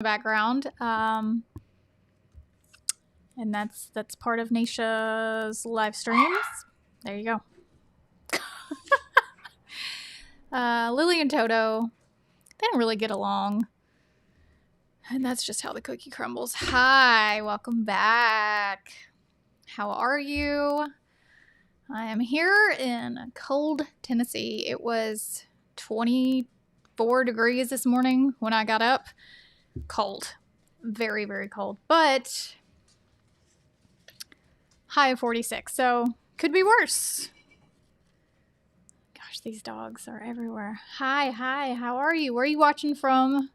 background. And that's part of Nisha's live streams. There you go. Lily and Toto, they don't really get along. And that's just how the cookie crumbles. Hi, welcome back. How are you? I am here in cold Tennessee. It was 24 degrees this morning when I got up. Cold. Very, very cold. But high of 46, so could be worse. Gosh, these dogs are everywhere. Hi, how are you? Where are you watching from?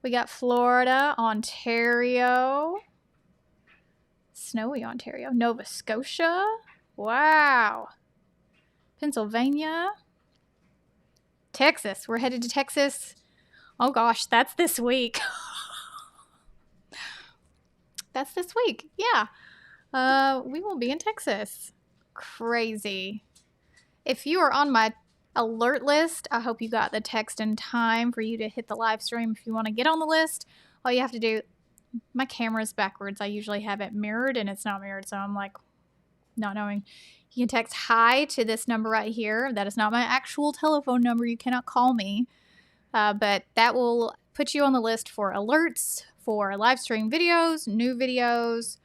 We got Florida, Ontario, snowy Ontario, Nova Scotia. Wow. Pennsylvania. Texas. We're headed to Texas. Oh gosh, that's this week. That's this week. Yeah. We will be in Texas. Crazy. If you are on my alert list, I hope you got the text in time for you to hit the live stream. If you want to get on the list, all you have to do, my camera's backwards. I usually have it mirrored and it's not mirrored, so I'm like not knowing. You can text hi to this number right here. That is not my actual telephone number. You cannot call me, but that will put you on the list for alerts, for live stream videos, new videos.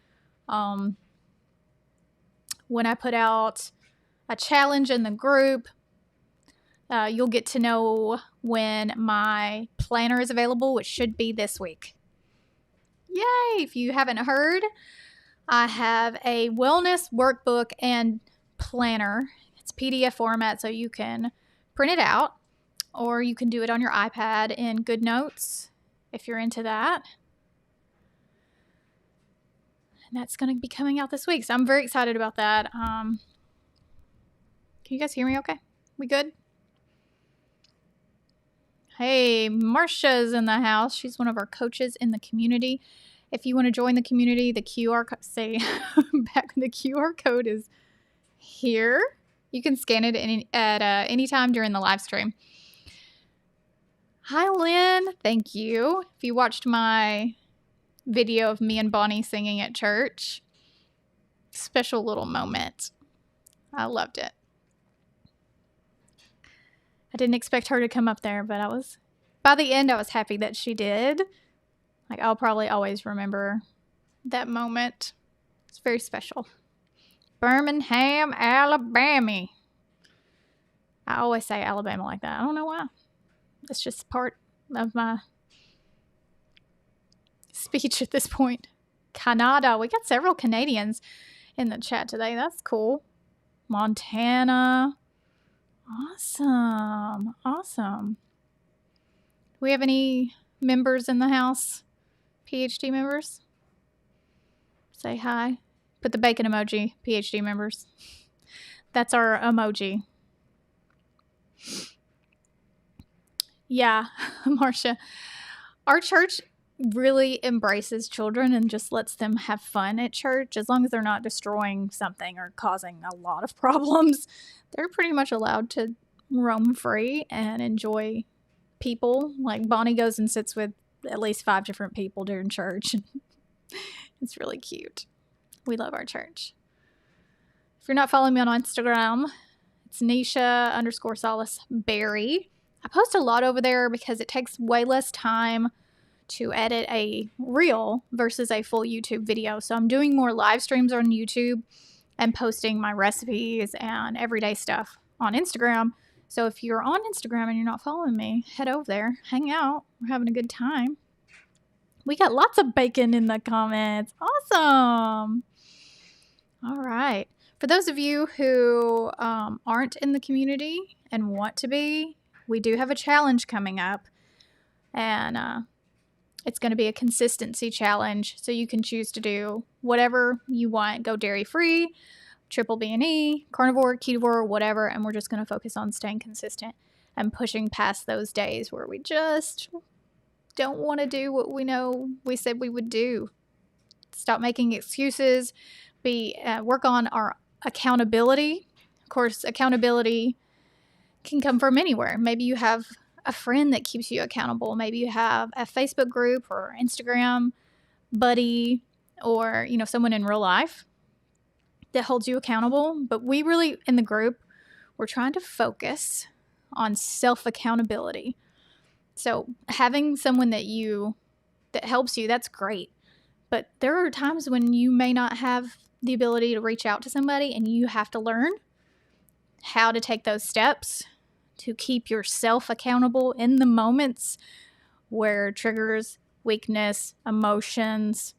When I put out a challenge in the group, you'll get to know when my planner is available, which should be this week. Yay! If you haven't heard, I have a wellness workbook and planner. It's PDF format, so you can print it out, or you can do it on your iPad in GoodNotes if you're into that. And that's going to be coming out this week, so I'm very excited about that. Can you guys hear me okay? We good? Hey, Marcia's in the house. She's one of our coaches in the community. If you want to join the community, the QR code, the QR code is here. You can scan it at any time during the live stream. Hi, Lynn. Thank you. If you watched my video of me and Bonnie singing at church, special little moment. I loved it. I didn't expect her to come up there, but by the end, I was happy that she did. Like, I'll probably always remember that moment. It's very special. Birmingham, Alabama. I always say Alabama like that. I don't know why. It's just part of my speech at this point. Canada. We got several Canadians in the chat today. That's cool. Montana. Awesome. Do we have any members in the house? PhD members? Say hi. Put the bacon emoji, PhD members. That's our emoji. Yeah, Marcia. Our church really embraces children and just lets them have fun at church. As long as they're not destroying something or causing a lot of problems, they're pretty much allowed to roam free and enjoy people. Like, Bonnie goes and sits with at least 5 different people during church. It's really cute. We love our church. If you're not following me on Instagram, it's Nisha_Solace_Berry. I post a lot over there because it takes way less time to edit a reel versus a full YouTube video. So I'm doing more live streams on YouTube and posting my recipes and everyday stuff on Instagram. So if you're on Instagram and you're not following me, head over there, hang out. We're having a good time. We got lots of bacon in the comments. Awesome. All right. For those of you who aren't in the community and want to be, we do have a challenge coming up. And it's going to be a consistency challenge. So you can choose to do whatever you want. Go dairy-free, triple B&E, carnivore, ketovore, whatever. And we're just going to focus on staying consistent and pushing past those days where we just don't want to do what we know we said we would do. Stop making excuses. Work on our accountability. Of course, accountability can come from anywhere. Maybe you have a friend that keeps you accountable. Maybe you have a Facebook group or Instagram buddy or, someone in real life that holds you accountable. But we really, in the group, we're trying to focus on self-accountability. So having someone that helps you, that's great. But there are times when you may not have the ability to reach out to somebody, and you have to learn how to take those steps to keep yourself accountable in the moments where triggers, weakness, emotions,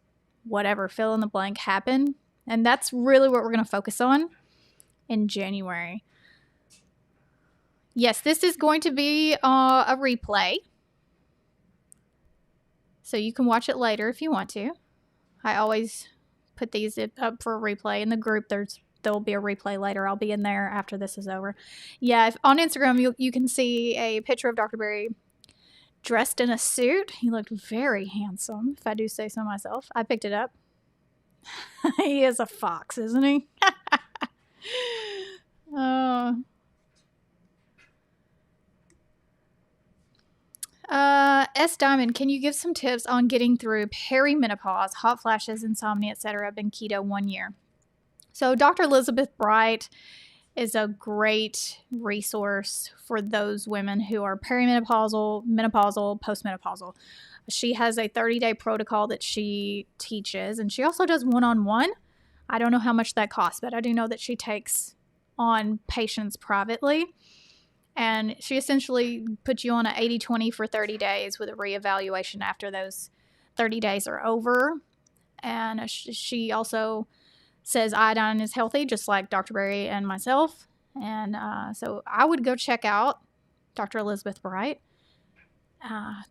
whatever, fill in the blank, happen. And that's really what we're going to focus on in January. Yes, this is going to be a replay. So you can watch it later if you want to. I always put these up for a replay. In the group, there'll be a replay later. I'll be in there after this is over. Yeah, on Instagram, you can see a picture of Dr. Berry dressed in a suit. He looked very handsome, if I do say so myself. I picked it up. He is a fox, isn't he? S. Diamond, can you give some tips on getting through perimenopause, hot flashes, insomnia, etc.? I've been keto 1 year. So Dr. Elizabeth Bright is a great resource for those women who are perimenopausal, menopausal, postmenopausal. She has a 30-day protocol that she teaches, and she also does one-on-one. I don't know how much that costs, but I do know that she takes on patients privately. And she essentially puts you on an 80-20 for 30 days with a reevaluation after those 30 days are over. And she also says iodine is healthy, just like Dr. Berry and myself. And so I would go check out Dr. Elizabeth Bright.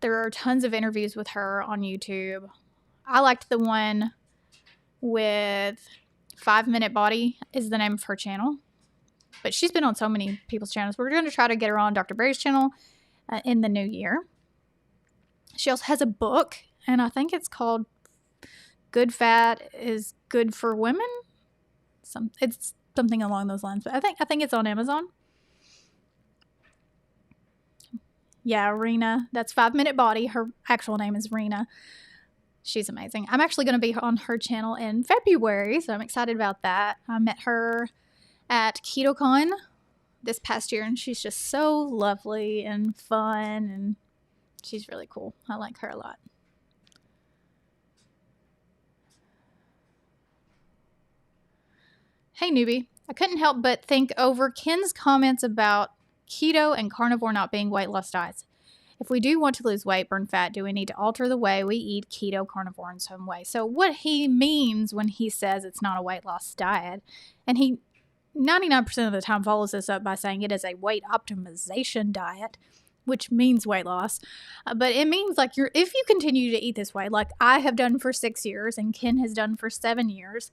There are tons of interviews with her on YouTube. I liked the one with 5 Minute Body is the name of her channel. But she's been on so many people's channels. We're going to try to get her on Dr. Berry's channel in the new year. She also has a book, and I think it's called Good Fat is Good for Women. It's something along those lines. But I think it's on Amazon. Yeah, Rena. That's 5 Minute Body. Her actual name is Rena. She's amazing. I'm actually going to be on her channel in February, so I'm excited about that. I met her at KetoCon this past year, and she's just so lovely and fun, and she's really cool. I like her a lot. Hey newbie, I couldn't help but think over Ken's comments about keto and carnivore not being weight loss diets. If we do want to lose weight, burn fat, do we need to alter the way we eat keto, carnivore in some way? So what he means when he says it's not a weight loss diet, and he 99% of the time follows this up by saying it is a weight optimization diet, which means weight loss. But it means like if you continue to eat this way, like I have done for 6 years and Ken has done for 7 years,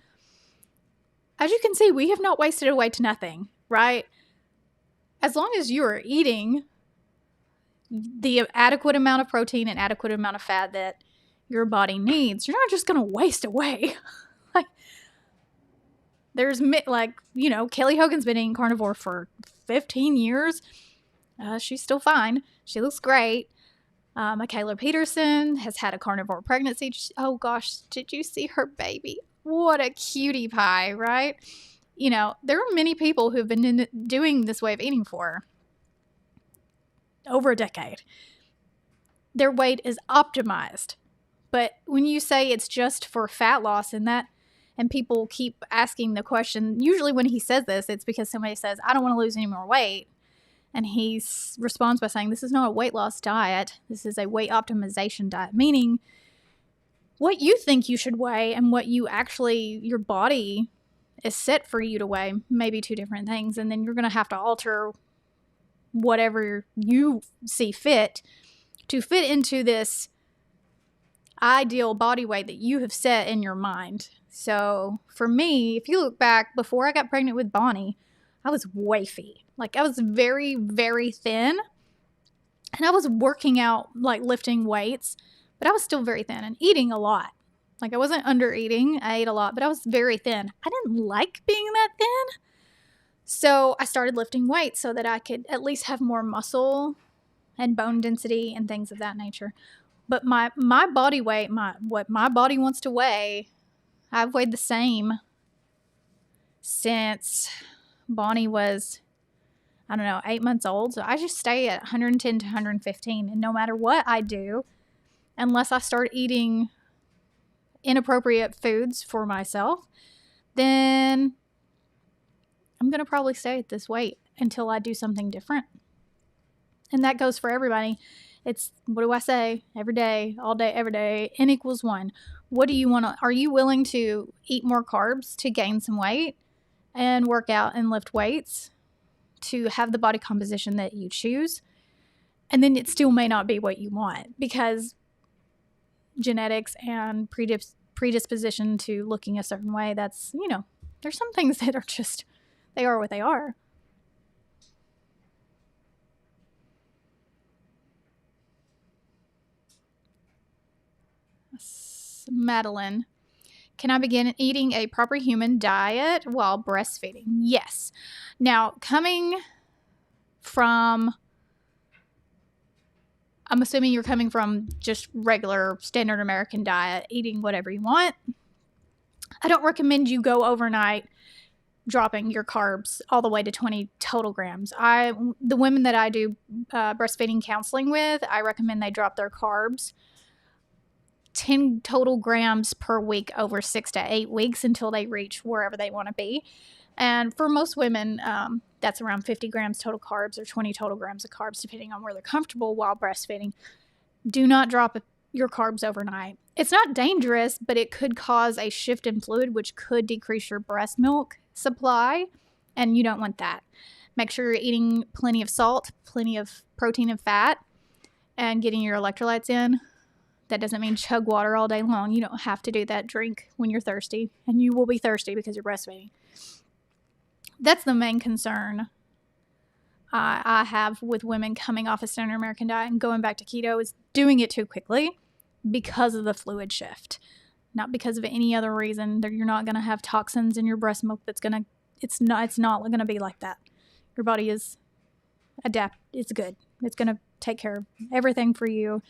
as you can see, we have not wasted away to nothing, right? As long as you are eating the adequate amount of protein and adequate amount of fat that your body needs, you're not just going to waste away. There's Kelly Hogan's been eating carnivore for 15 years. She's still fine. She looks great. Michaela Peterson has had a carnivore pregnancy. Oh gosh, did you see her baby? What a cutie pie, right? There are many people who've been doing this way of eating for over a decade. Their weight is optimized. But when you say it's just for fat loss and people keep asking the question, usually when he says this, it's because somebody says, I don't want to lose any more weight. And he responds by saying, this is not a weight loss diet. This is a weight optimization diet, meaning what you think you should weigh and what your body is set for you to weigh may be two different things. And then you're going to have to alter whatever you see fit to fit into this ideal body weight that you have set in your mind. So for me, if you look back before I got pregnant with Bonnie, I was wafy. Like I was very, very thin, and I was working out, like lifting weights, but I was still very thin and eating a lot. Like I wasn't under eating. I ate a lot, but I was very thin. I didn't like being that thin. So I started lifting weights so that I could at least have more muscle and bone density and things of that nature. But my body weight, what my body wants to weigh, I've weighed the same since Bonnie was, I don't know, 8 months old. So I just stay at 110 to 115. And no matter what I do, unless I start eating inappropriate foods for myself, then I'm going to probably stay at this weight until I do something different. And that goes for everybody. It's, what do I say? Every day, all day, every day, N equals 1. What do you want to, are you willing to eat more carbs to gain some weight and work out and lift weights to have the body composition that you choose? And then it still may not be what you want, because genetics and predisposition to looking a certain way, that's, you know, there's some things that are just, they are what they are. Madeline, can I begin eating a proper human diet while breastfeeding? Yes. Now, coming from, I'm assuming you're coming from just regular standard American diet, eating whatever you want. I don't recommend you go overnight dropping your carbs all the way to 20 total grams. The women that I do breastfeeding counseling with, I recommend they drop their carbs 10 total grams per week over 6 to 8 weeks until they reach wherever they want to be. And for most women, that's around 50 grams total carbs or 20 total grams of carbs, depending on where they're comfortable while breastfeeding. Do not drop your carbs overnight. It's not dangerous, but it could cause a shift in fluid, which could decrease your breast milk supply, and you don't want that. Make sure you're eating plenty of salt, plenty of protein and fat, and getting your electrolytes in. That doesn't mean chug water all day long. You don't have to do that. Drink when you're thirsty, and you will be thirsty because you're breastfeeding. That's the main concern I have with women coming off a standard American diet and going back to keto, is doing it too quickly because of the fluid shift, not because of any other reason. That you're not going to have toxins in your breast milk. It's not going to be like that. Your body is it's good. It's going to take care of everything for you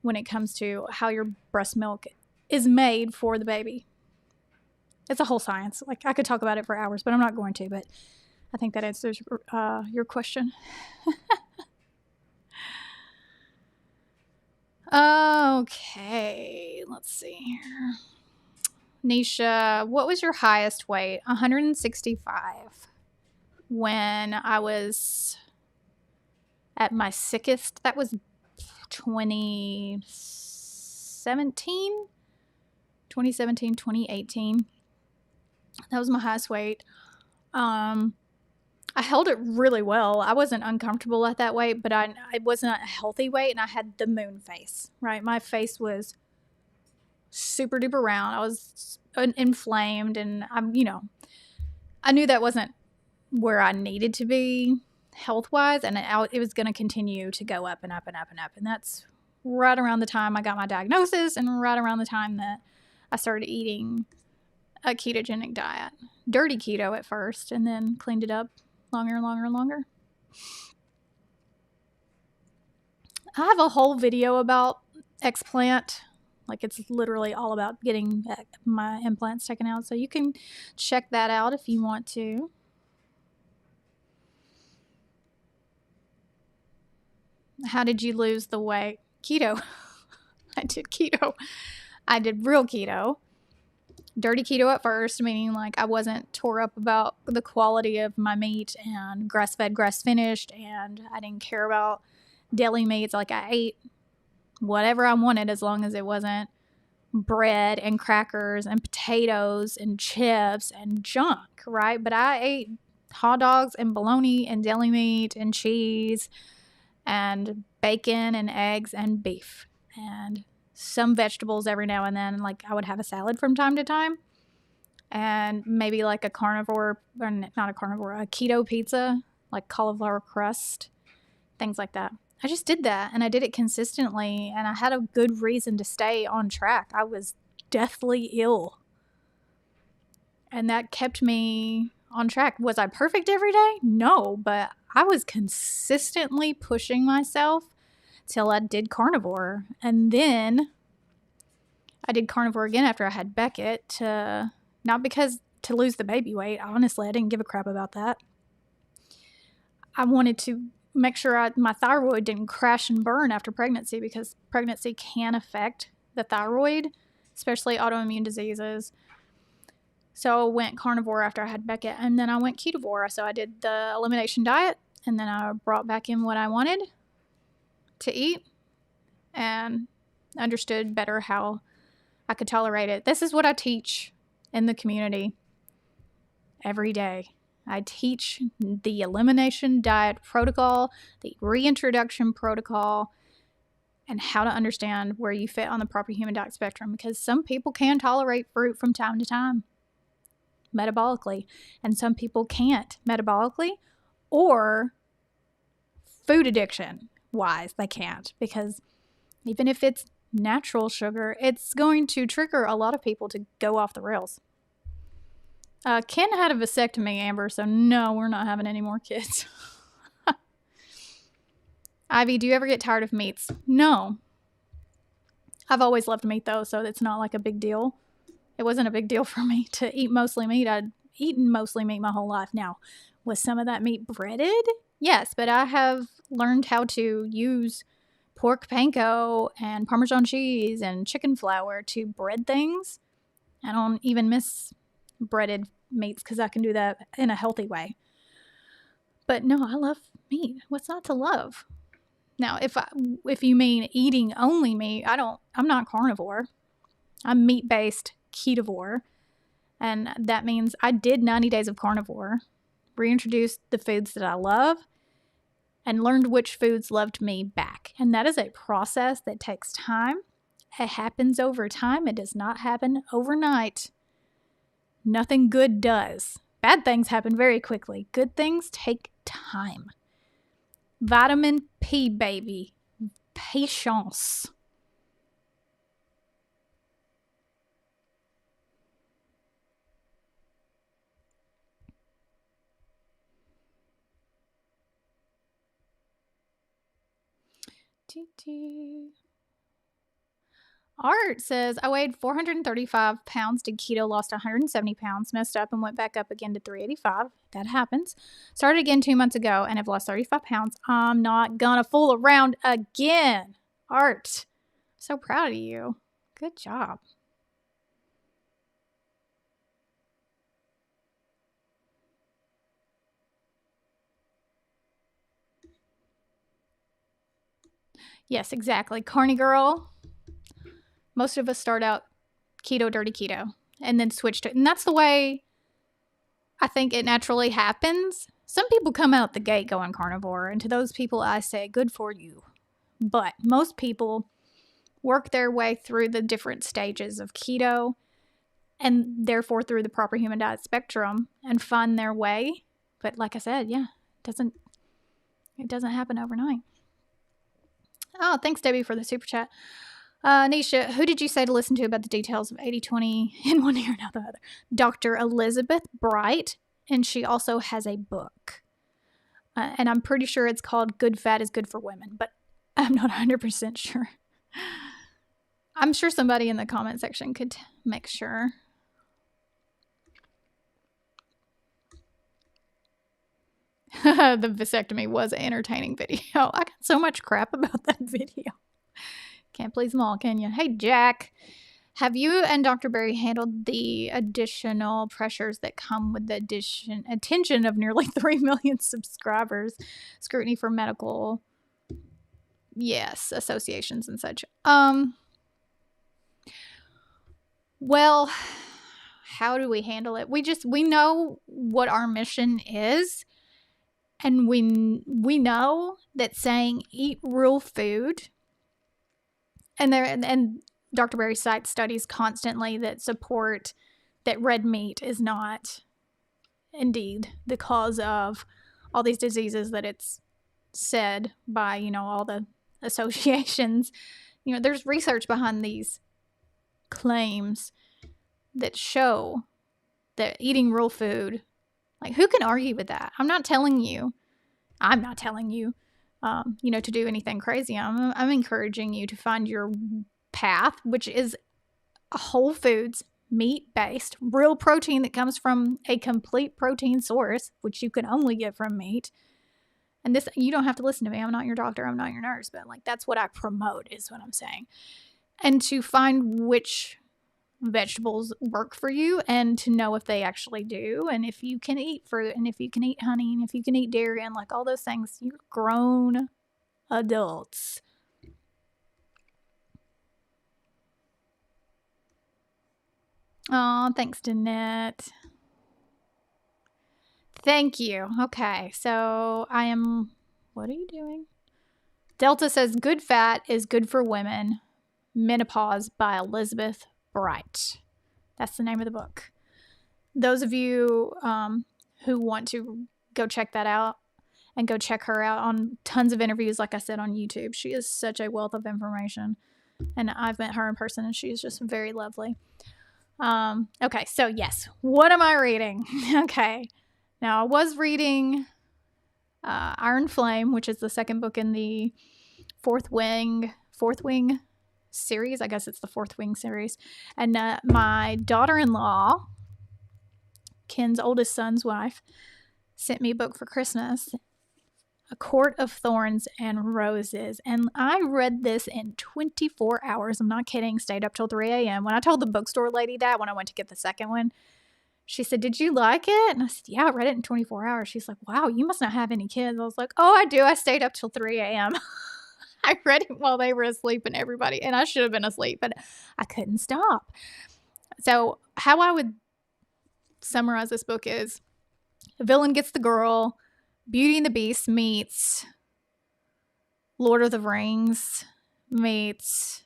when it comes to how your breast milk is made for the baby. It's a whole science. Like, I could talk about it for hours, but I'm not going to. But I think that answers your question. Okay, let's see here. Nisha, what was your highest weight? 165. When I was at my sickest, that was 2018. That was my highest weight. I held it really well. I wasn't uncomfortable at that weight, but it wasn't a healthy weight, and I had the moon face, right? My face was super duper round. I was inflamed, and I knew that wasn't where I needed to be health-wise, and it was going to continue to go up and up and up and up. And that's right around the time I got my diagnosis, and right around the time that I started eating a ketogenic diet. Dirty keto at first, and then cleaned it up longer and longer and longer. I have a whole video about explant. Like, it's literally all about getting my implants taken out. So you can check that out if you want to. How did you lose the weight? Keto. I did keto. I did real keto. Dirty keto at first, meaning like I wasn't tore up about the quality of my meat, and grass-fed, grass-finished, and I didn't care about deli meats. Like, I ate whatever I wanted as long as it wasn't bread and crackers and potatoes and chips and junk, right? But I ate hot dogs and bologna and deli meat and cheese and bacon and eggs and beef and some vegetables every now and then. Like, I would have a salad from time to time, and maybe like a carnivore, or not a carnivore, a keto pizza, like cauliflower crust, things like that. I just did that, and I did it consistently, and I had a good reason to stay on track. I was deathly ill, and that kept me on track. Was I perfect every day? No, but I was consistently pushing myself till I did carnivore. And then I did carnivore again after I had Beckett, not because to lose the baby weight. Honestly, I didn't give a crap about that. I wanted to make sure my thyroid didn't crash and burn after pregnancy, because pregnancy can affect the thyroid, especially autoimmune diseases. So I went carnivore after I had Beckett, and then I went ketovore. So I did the elimination diet, and then I brought back in what I wanted to eat and understood better how I could tolerate it. This is what I teach in the community every day. I teach the elimination diet protocol, the reintroduction protocol, and how to understand where you fit on the proper human diet spectrum, because some people can tolerate fruit from time to time metabolically, and some people can't metabolically or food addiction wise. They can't, because even if it's natural sugar, it's going to trigger a lot of people to go off the rails. Ken had a vasectomy, Amber, so no, we're not having any more kids. Ivy, do you ever get tired of meats? No. I've always loved meat, though, so it's not like a big deal. It wasn't a big deal for me to eat mostly meat. I'd eaten mostly meat my whole life. Now, was some of that meat breaded? Yes, but I have learned how to use pork panko and Parmesan cheese and chicken flour to bread things. I don't even miss breaded meats because I can do that in a healthy way. But no, I love meat. What's not to love? Now, if you mean eating only meat, I'm not carnivore. I'm meat-based ketovore. And that means I did 90 days of carnivore, reintroduced the foods that I love, and learned which foods loved me back. And that is a process that takes time. It happens over time. It does not happen overnight. Nothing good does. Bad things happen very quickly. Good things take time. Vitamin P, baby. Patience. Art says, I weighed 435 pounds, did keto, lost 170 pounds, messed up and went back up again to 385. That happens. Started again 2 months ago and have lost 35 pounds. I'm not gonna fool around again. Art, so proud of you. Good job. Yes, exactly. Carny girl. Most of us start out keto, dirty keto, and then switch to it. And that's the way I think it naturally happens. Some people come out the gate going carnivore, and to those people I say, good for you. But most people work their way through the different stages of keto, and therefore through the proper human diet spectrum, and find their way. But like I said, yeah, it doesn't happen overnight. Oh, thanks, Debbie, for the super chat. Nisha, who did you say to listen to about the details of 80-20 in one ear and out the other? Dr. Elizabeth Bright, and she also has a book. And I'm pretty sure it's called Good Fat is Good for Women, but I'm not 100% sure. I'm sure somebody in the comment section could make sure. The vasectomy was an entertaining video. I got so much crap about that video. Can't please them all, can you? Hey, Jack. Have you and Dr. Berry handled the additional pressures that come with the attention of nearly 3 million subscribers? Scrutiny for medical, yes, associations and such. Well, how do we handle it? We know what our mission is. And we know that saying eat real food, and Dr. Berry cites studies constantly that support that red meat is not indeed the cause of all these diseases that it's said by, all the associations. There's research behind these claims that show that eating real food, like, who can argue with that? I'm not telling you to do anything crazy. I'm encouraging you to find your path, which is a whole foods, meat-based, real protein that comes from a complete protein source, which you can only get from meat. And this, you don't have to listen to me. I'm not your doctor. I'm not your nurse. But like, that's what I promote is what I'm saying. And to find which vegetables work for you and to know if they actually do. And if you can eat fruit and if you can eat honey and if you can eat dairy and like all those things, you're grown adults. Oh, thanks, Danette. Thank you. Okay, so what are you doing? Delta says, Good Fat is Good for Women, Menopause by Elizabeth Bright. That's the name of the book. Those of you who want to go check that out and go check her out on tons of interviews, like I said, on YouTube. She is such a wealth of information. And I've met her in person and she's just very lovely. Okay, so yes. What am I reading? Okay. Now, I was reading Iron Flame, which is the second book in the Fourth Wing series. I guess it's the Fourth Wing series. And my daughter-in-law, Ken's oldest son's wife, sent me a book for Christmas, A Court of Thorns and Roses. And I read this in 24 hours. I'm not kidding. Stayed up till 3 a.m. When I told the bookstore lady that when I went to get the second one, she said, Did you like it? And I said, Yeah, I read it in 24 hours. She's like, Wow, you must not have any kids. I was like, Oh, I do. I stayed up till 3 a.m. I read it while they were asleep and everybody, and I should have been asleep, but I couldn't stop. So how I would summarize this book is the villain gets the girl, Beauty and the Beast meets Lord of the Rings meets,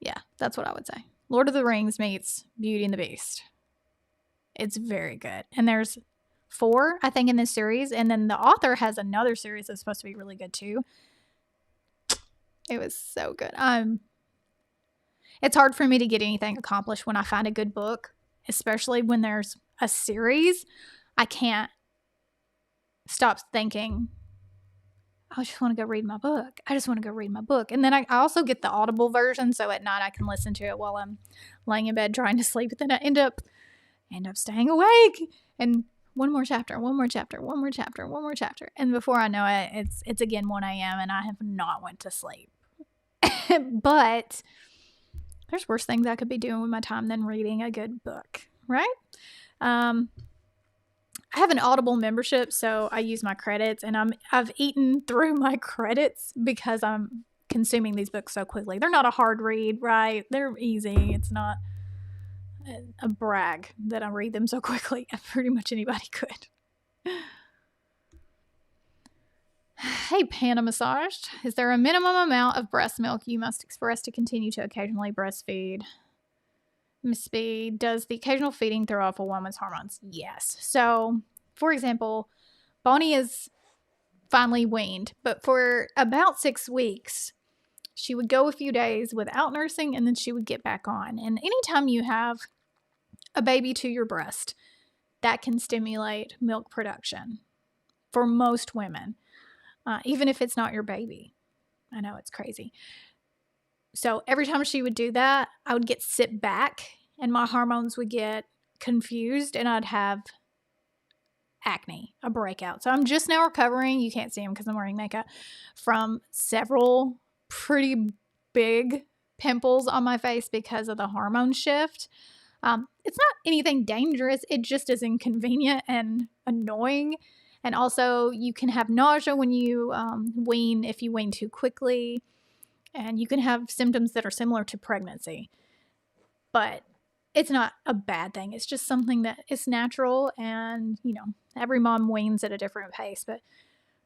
yeah, that's what I would say. Lord of the Rings meets Beauty and the Beast. It's very good. And there's 4, I think, in this series. And then the author has another series that's supposed to be really good too. It was so good. It's hard for me to get anything accomplished when I find a good book, especially when there's a series. I can't stop thinking, I just want to go read my book. I just want to go read my book. And then I also get the Audible version, so at night I can listen to it while I'm laying in bed trying to sleep. But then I end up staying awake. And one more chapter. And before I know it, it's again 1 a.m. and I have not went to sleep. But there's worse things I could be doing with my time than reading a good book, right? I have an Audible membership, so I use my credits, and I've eaten through my credits because I'm consuming these books so quickly. They're not a hard read, right? They're easy. It's not a brag that I read them so quickly. Pretty much anybody could. Hey, Panda Massaged. Is there a minimum amount of breast milk you must express to continue to occasionally breastfeed? Miss B, does the occasional feeding throw off a woman's hormones? Yes. So, for example, Bonnie is finally weaned, but for about 6 weeks, she would go a few days without nursing, and then she would get back on. And anytime you have a baby to your breast, that can stimulate milk production for most women, even if it's not your baby. I know, it's crazy. So every time she would do that, I would get sit back and my hormones would get confused and I'd have acne, a breakout. So I'm just now recovering. You can't see them because I'm wearing makeup, from several pretty big pimples on my face because of the hormone shift. It's not anything dangerous. It just is inconvenient and annoying. And also you can have nausea when you wean, if you wean too quickly. And you can have symptoms that are similar to pregnancy. But it's not a bad thing. It's just something that is natural. And, every mom weans at a different pace. But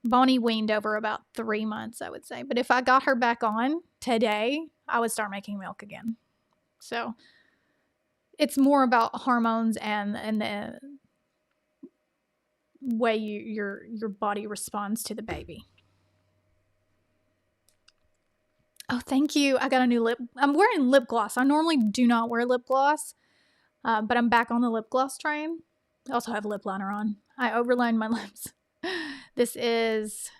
Bonnie weaned over about 3 months, I would say. But if I got her back on today, I would start making milk again. So it's more about hormones and the way your body responds to the baby. Oh, thank you. I got a new lip. I'm wearing lip gloss. I normally do not wear lip gloss, but I'm back on the lip gloss train. I also have lip liner on. I overlined my lips. This is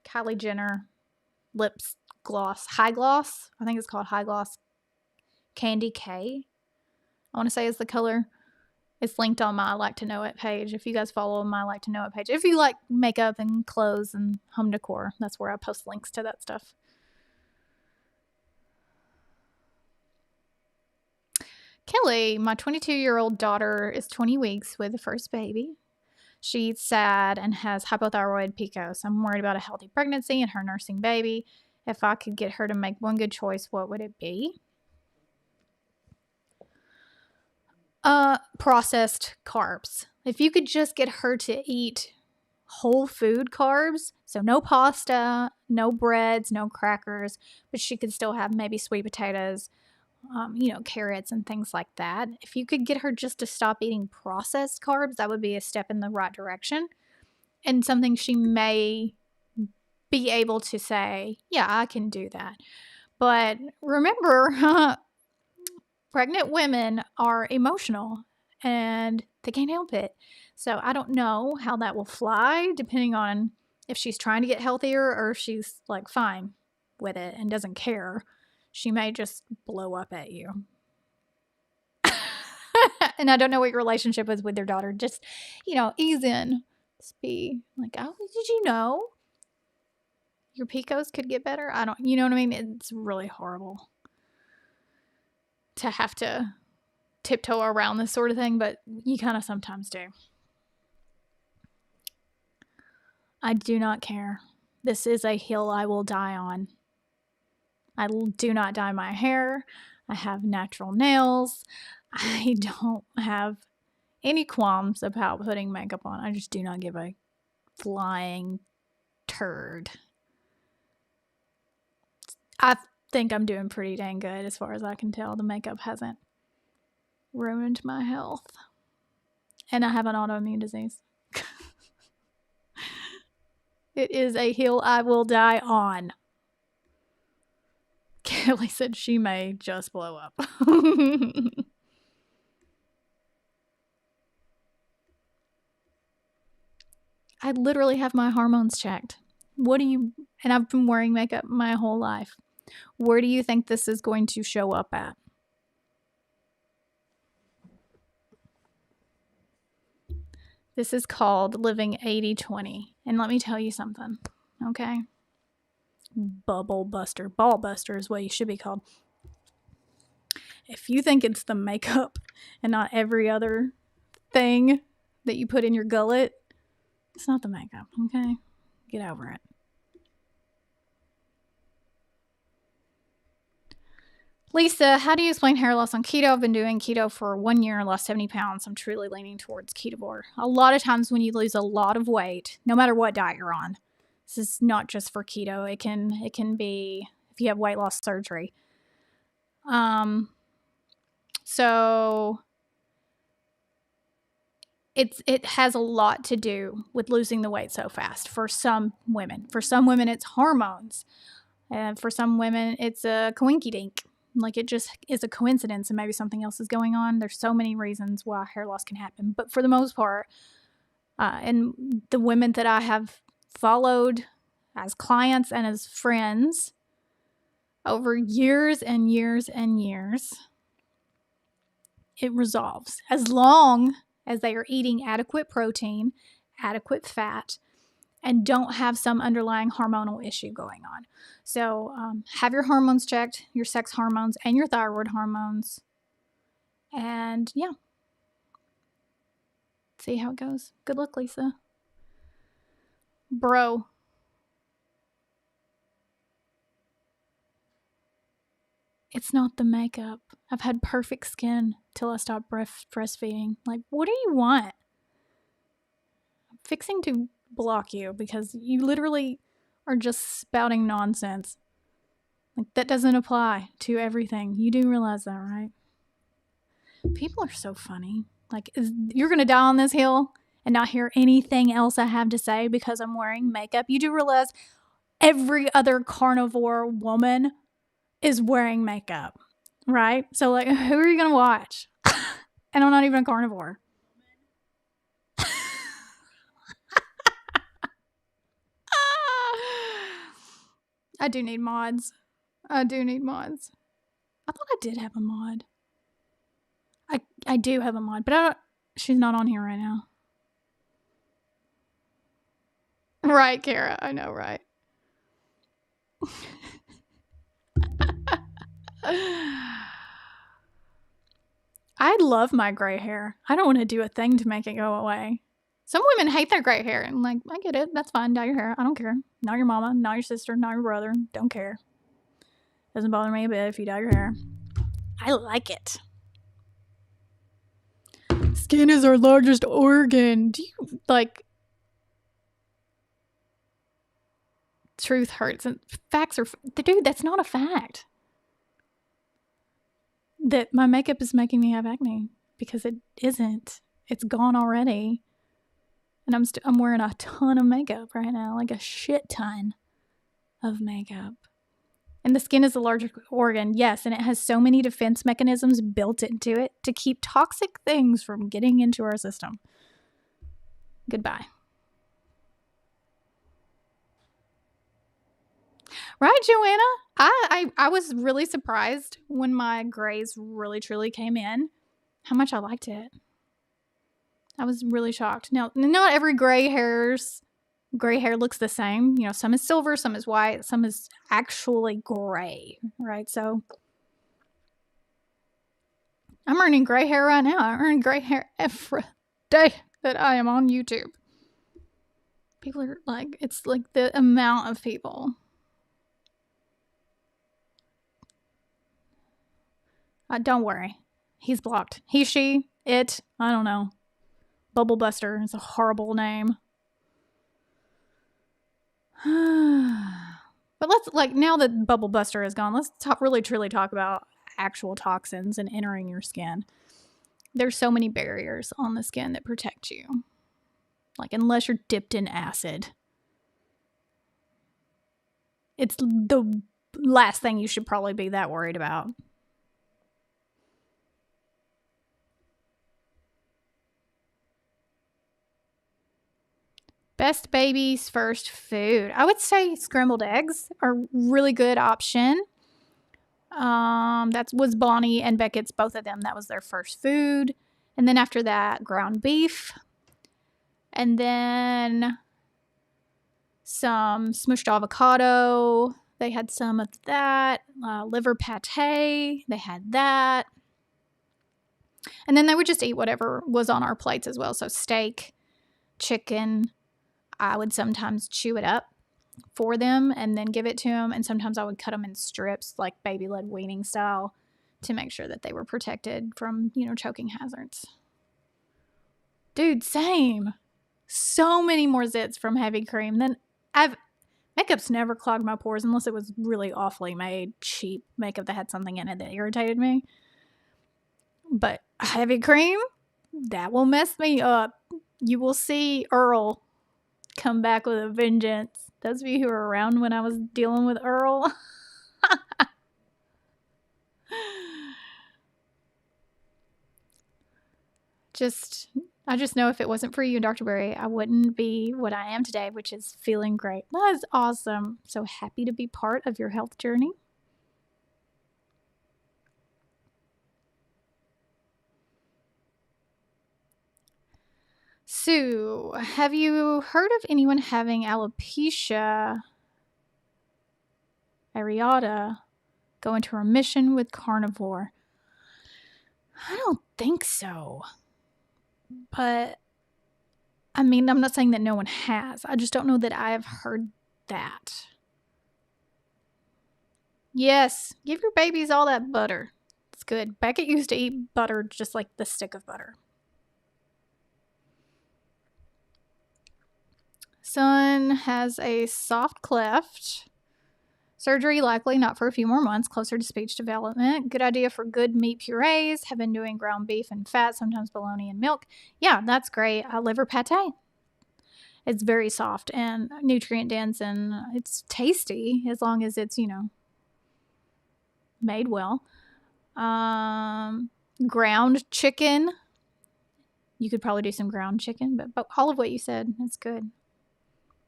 Kylie Jenner lips gloss, high gloss. I think it's called high gloss Candy K. I want to say is the color. It's linked on my I Like to Know It page. If you guys follow my I Like to Know It page, if you like makeup and clothes and home decor, that's where I post links to that stuff. Kelly, my 22-year-old daughter, is 20 weeks with the first baby. She's sad and has hypothyroid PCOS. I'm worried about a healthy pregnancy and her nursing baby. If I could get her to make one good choice, what would it be? Processed carbs. If you could just get her to eat whole food carbs, so no pasta, no breads, no crackers, but she could still have maybe sweet potatoes, carrots and things like that. If you could get her just to stop eating processed carbs, that would be a step in the right direction and something she may be able to say, yeah, I can do that. But remember, pregnant women are emotional and they can't help it. So I don't know how that will fly depending on if she's trying to get healthier or if she's like fine with it and doesn't care. She may just blow up at you. And I don't know what your relationship is with your daughter. Just, ease in. Just be like, oh, did you know your PCOS could get better? You know what I mean? It's really horrible to have to tiptoe around this sort of thing, but you kind of sometimes do. I do not care. This is a hill I will die on. I do not dye my hair. I have natural nails. I don't have any qualms about putting makeup on. I just do not give a flying turd. I think I'm doing pretty dang good as far as I can tell. The makeup hasn't ruined my health. And I have an autoimmune disease. It is a hill I will die on. Kelly said she may just blow up. I literally have my hormones checked. And I've been wearing makeup my whole life. Where do you think this is going to show up at? This is called living 80-20. And let me tell you something, okay? Ball buster is what you should be called. If you think it's the makeup and not every other thing that you put in your gullet, it's not the makeup, okay? Get over it. Lisa, how do you explain hair loss on keto? I've been doing keto for 1 year and lost 70 pounds. I'm truly leaning towards ketovore. A lot of times when you lose a lot of weight, no matter what diet you're on, this is not just for keto. It can be if you have weight loss surgery. So it has a lot to do with losing the weight so fast for some women. For some women, it's hormones. And for some women, it's a coinky-dink. Like it just is a coincidence and maybe something else is going on. There's so many reasons why hair loss can happen. But for the most part, and the women that I have followed as clients and as friends over years and years and years, it resolves as long as they are eating adequate protein, adequate fat, and don't have some underlying hormonal issue going on. So have your hormones checked, your sex hormones and your thyroid hormones. And yeah, see how it goes. Good luck, Lisa. Bro. It's not the makeup. I've had perfect skin till I stopped breastfeeding. Like, what do you want? I'm fixing to block you because you literally are just spouting nonsense. Like, that doesn't apply to everything. You do realize that, right? People are so funny. Like, you're going to die on this hill and not hear anything else I have to say because I'm wearing makeup. You do realize every other carnivore woman is wearing makeup, right? So, like, who are you going to watch? And I'm not even a carnivore. I do need mods. I do need mods. I thought I did have a mod. I do have a mod, but she's not on here right now. Right, Kara. I know, right? I love my gray hair. I don't want to do a thing to make it go away. Some women hate their gray hair, and like, I get it. That's fine. Dye your hair. I don't care. Not your mama, not your sister, not your brother. Don't care. Doesn't bother me a bit if you dye your hair. I like it. Skin is our largest organ. Do you, like... Truth hurts. And facts are... Dude, that's not a fact. That my makeup is making me have acne. Because it isn't. It's gone already. And I'm wearing a ton of makeup right now. Like a shit ton of makeup. And the skin is the largest organ, yes, and it has so many defense mechanisms built into it to keep toxic things from getting into our system. Goodbye. Right, Joanna? I was really surprised when my grays really truly came in, how much I liked it. I was really shocked. Now, not every gray hair looks the same. You know, some is silver, some is white, some is actually gray, right? So I'm earning gray hair right now. I earn gray hair every day that I am on YouTube. People are like, it's like the amount of people. Don't worry. He's blocked. He, she, it, I don't know. Bubble Buster is a horrible name. But let's, like, now that Bubble Buster is gone, let's really truly talk about actual toxins and entering your skin. There's so many barriers on the skin that protect you. Like, unless you're dipped in acid. It's the last thing you should probably be that worried about. Best baby's first food. I would say scrambled eggs are a really good option. That was Bonnie and Beckett's, both of them. That was their first food. And then after that, ground beef. And then some smushed avocado. They had some of that. Liver pate. They had that. And then they would just eat whatever was on our plates as well. So steak, chicken. I would sometimes chew it up for them and then give it to them. And sometimes I would cut them in strips, like baby-led weaning style, to make sure that they were protected from, you know, choking hazards. Dude, same. So many more zits from heavy cream. Then makeup's never clogged my pores unless it was really awfully made, cheap makeup that had something in it that irritated me. But heavy cream, that will mess me up. You will see Earl come back with a vengeance. Those of you who were around when I was dealing with Earl. I just know if it wasn't for you, Dr. Berry, I wouldn't be what I am today, which is feeling great. That is awesome. So happy to be part of your health journey. Sue, have you heard of anyone having alopecia areata go into remission with carnivore? I don't think so. But, I mean, I'm not saying that no one has. I just don't know that I have heard that. Yes, give your babies all that butter. It's good. Beckett used to eat butter just like the stick of butter. Son has a soft cleft. Surgery likely not for a few more months, closer to speech development. Good idea for good meat purees. Have been doing ground beef and fat, sometimes bologna and milk. Yeah, that's great. Liver pate. It's very soft and nutrient dense, and it's tasty as long as it's, you know, made well. Ground chicken. You could probably do some ground chicken, but all of what you said, that's good.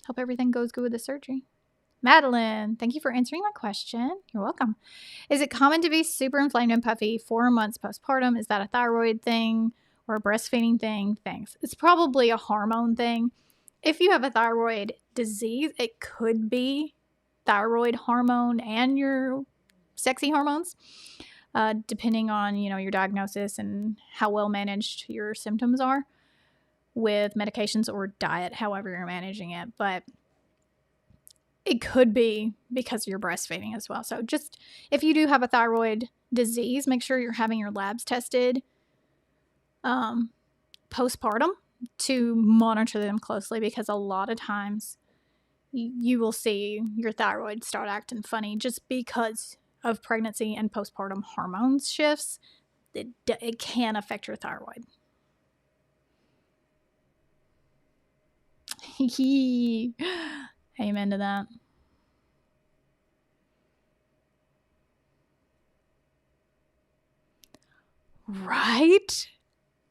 Hope everything goes good with the surgery. Madeline, thank you for answering my question. You're welcome. Is it common to be super inflamed and puffy 4 months postpartum? Is that a thyroid thing or a breastfeeding thing? Thanks. It's probably a hormone thing. If you have a thyroid disease, it could be thyroid hormone and your sexy hormones, depending on, your diagnosis and how well managed your symptoms are with medications or diet, however you're managing it. But it could be because you're breastfeeding as well. So just if you do have a thyroid disease, make sure you're having your labs tested postpartum to monitor them closely, because a lot of times you will see your thyroid start acting funny just because of pregnancy and postpartum hormones shifts. It can affect your thyroid. Amen to that. Right,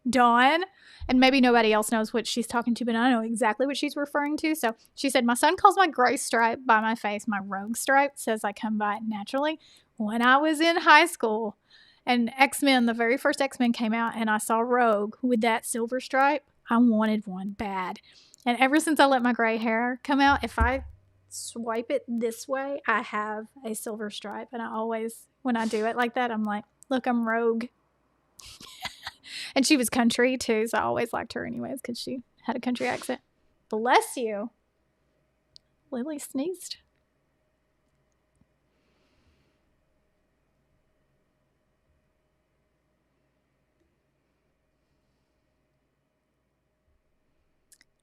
Dawn? And maybe nobody else knows what she's talking to, but I know exactly what she's referring to. So she said, my son calls my gray stripe by my face my rogue stripe, says I come by it naturally. When I was in high school and X-Men, the very first X-Men came out, and I saw Rogue with that silver stripe, I wanted one bad. And ever since I let my gray hair come out, if I swipe it this way, I have a silver stripe. And I always, when I do it like that, I'm like, look, I'm Rogue. And she was country too, so I always liked her anyways because she had a country accent. Bless you. Lily sneezed.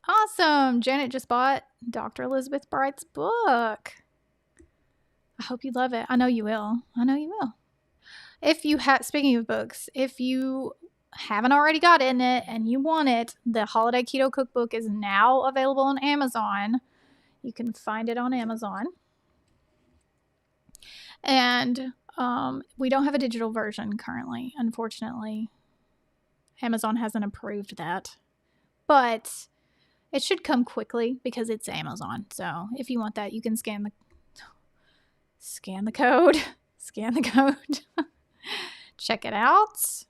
Awesome. Janet just bought Dr. Elizabeth Bright's book. I hope you love it. I know you will. If you have, speaking of books, if you haven't already got in it and you want it, the Holiday Keto Cookbook is now available on Amazon. You can find it on Amazon. And we don't have a digital version currently, unfortunately. Amazon hasn't approved that. But it should come quickly because it's Amazon. So if you want that, you can scan the code. Scan the code. Check it out.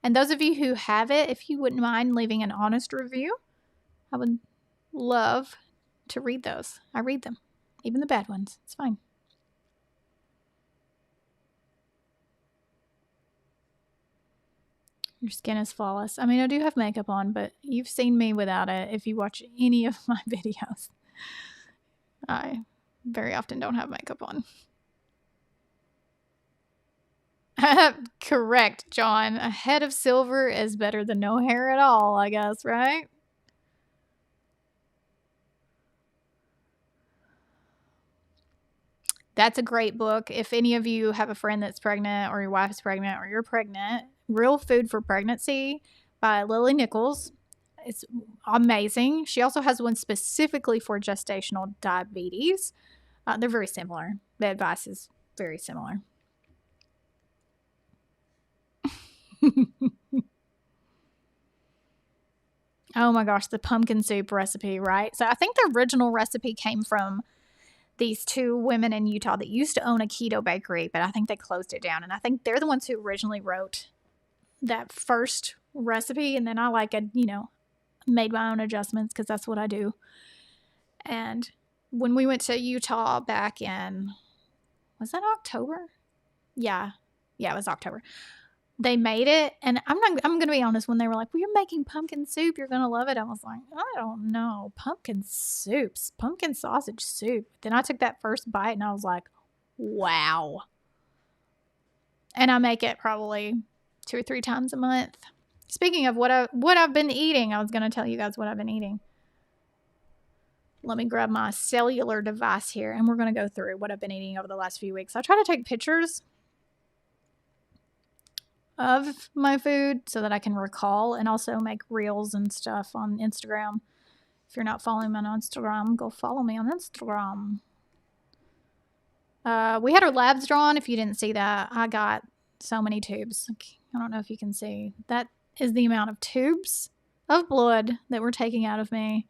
And those of you who have it, if you wouldn't mind leaving an honest review, I would love to read those. I read them, even the bad ones. It's fine. Your skin is flawless. I mean, I do have makeup on, but you've seen me without it if you watch any of my videos. I very often don't have makeup on. Correct, John. A head of silver is better than no hair at all, I guess, right? That's a great book. If any of you have a friend that's pregnant, or your wife's pregnant, or you're pregnant, Real Food for Pregnancy by Lily Nichols. It's amazing. She also has one specifically for gestational diabetes. They're very similar. The advice is very similar. Oh my gosh, the pumpkin soup recipe, right? So I think the original recipe came from these two women in Utah that used to own a keto bakery, but I think they closed it down. And I think they're the ones who originally wrote that first recipe. And then I made my own adjustments because that's what I do. And when we went to Utah back in, was that October? Yeah, it was October. They made it, and I'm going to be honest, when they were like, well, you're making pumpkin soup, you're going to love it. I was like, I don't know. Pumpkin sausage soup. Then I took that first bite and I was like, wow. And I make it probably 2 or 3 times a month. Speaking of what I've been eating, I was going to tell you guys what I've been eating. Let me grab my cellular device here, and we're going to go through what I've been eating over the last few weeks. I try to take pictures of my food so that I can recall, and also make reels and stuff on Instagram. If you're not following me on Instagram, go follow me on Instagram. We had our labs drawn. If you didn't see that, I got so many tubes. I don't know if you can see. That is the amount of tubes of blood that were taken out of me.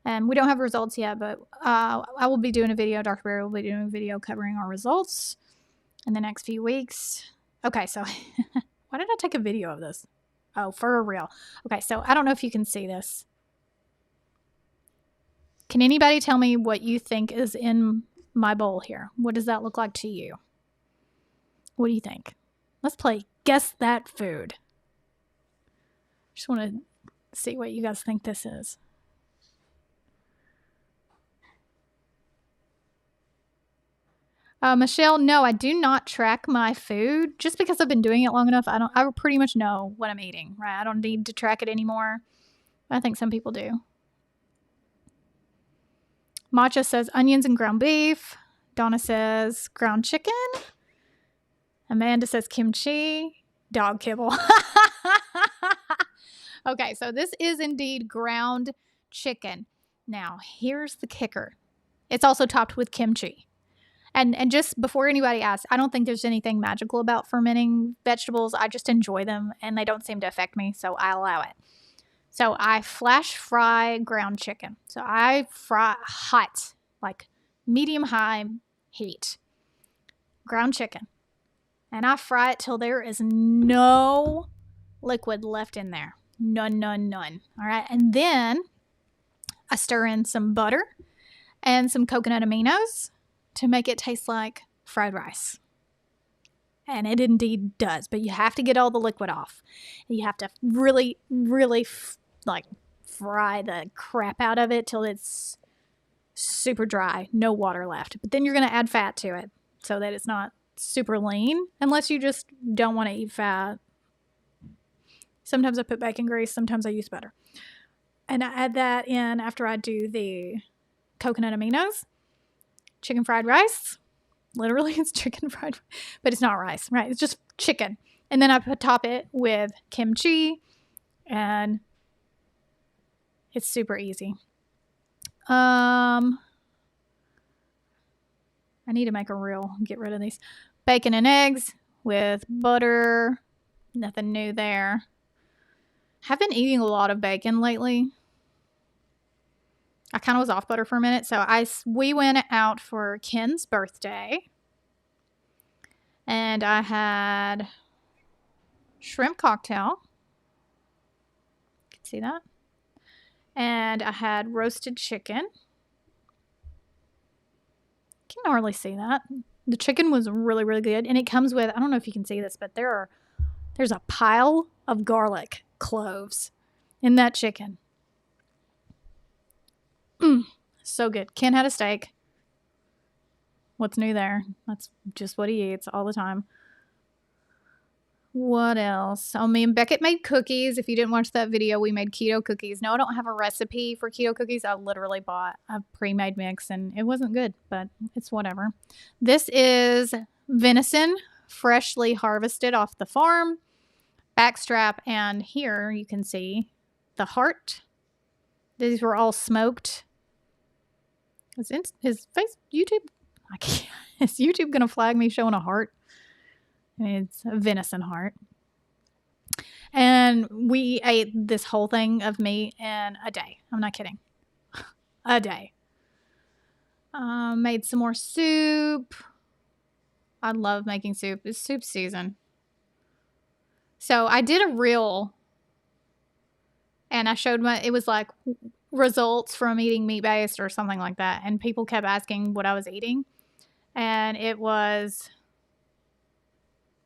And we don't have results yet, but I will be doing a video. Dr. Barry will be doing a video covering our results in the next few weeks. Okay, so why did I take a video of this? Oh, for real. Okay, so I don't know if you can see this. Can anybody tell me what you think is in my bowl here? What does that look like to you? What do you think? Let's play Guess That Food. Just want to see what you guys think this is. Michelle, no, I do not track my food just because I've been doing it long enough. I pretty much know what I'm eating, right? I don't need to track it anymore. I think some people do. Matcha says onions and ground beef. Donna says ground chicken. Amanda says kimchi. Dog kibble. Okay, so this is indeed ground chicken. Now, here's the kicker. It's also topped with kimchi. And just before anybody asks, I don't think there's anything magical about fermenting vegetables. I just enjoy them, and they don't seem to affect me, so I allow it. So I flash fry ground chicken. So I fry hot, like medium-high heat, ground chicken. And I fry it till there is no liquid left in there. None. All right, and then I stir in some butter and some coconut aminos to make it taste like fried rice. And it indeed does, but you have to get all the liquid off. You have to really, really fry the crap out of it till it's super dry, no water left. But then you're going to add fat to it so that it's not super lean, unless you just don't want to eat fat. Sometimes I put bacon grease, sometimes I use butter. And I add that in after I do the coconut aminos. Chicken fried rice. Literally, it's chicken fried, but it's not rice, right? It's just chicken. And then I top it with kimchi, and it's super easy. I need to make a reel, get rid of these. Bacon and eggs with butter. Nothing new there. Have been eating a lot of bacon lately. I kind of was off butter for a minute. So we went out for Ken's birthday. And I had shrimp cocktail. You can see that. And I had roasted chicken. Can hardly see that. The chicken was really, really good. And it comes with, I don't know if you can see this, but there's a pile of garlic cloves in that chicken. So good. Ken had a steak. What's new there? That's just what he eats all the time. What else? Oh, me and Beckett made cookies. If you didn't watch that video, we made keto cookies. No, I don't have a recipe for keto cookies. I literally bought a pre-made mix, and it wasn't good, but it's whatever. This is venison, freshly harvested off the farm. Backstrap, and here you can see the heart. These were all smoked. Is his face YouTube? I can't. Is YouTube gonna flag me showing a heart? It's a venison heart. And we ate this whole thing of meat in a day. I'm not kidding. A day. Made some more soup. I love making soup. It's soup season. So I did a reel. And I showed it was like results from eating meat-based or something like that. And people kept asking what I was eating. And it was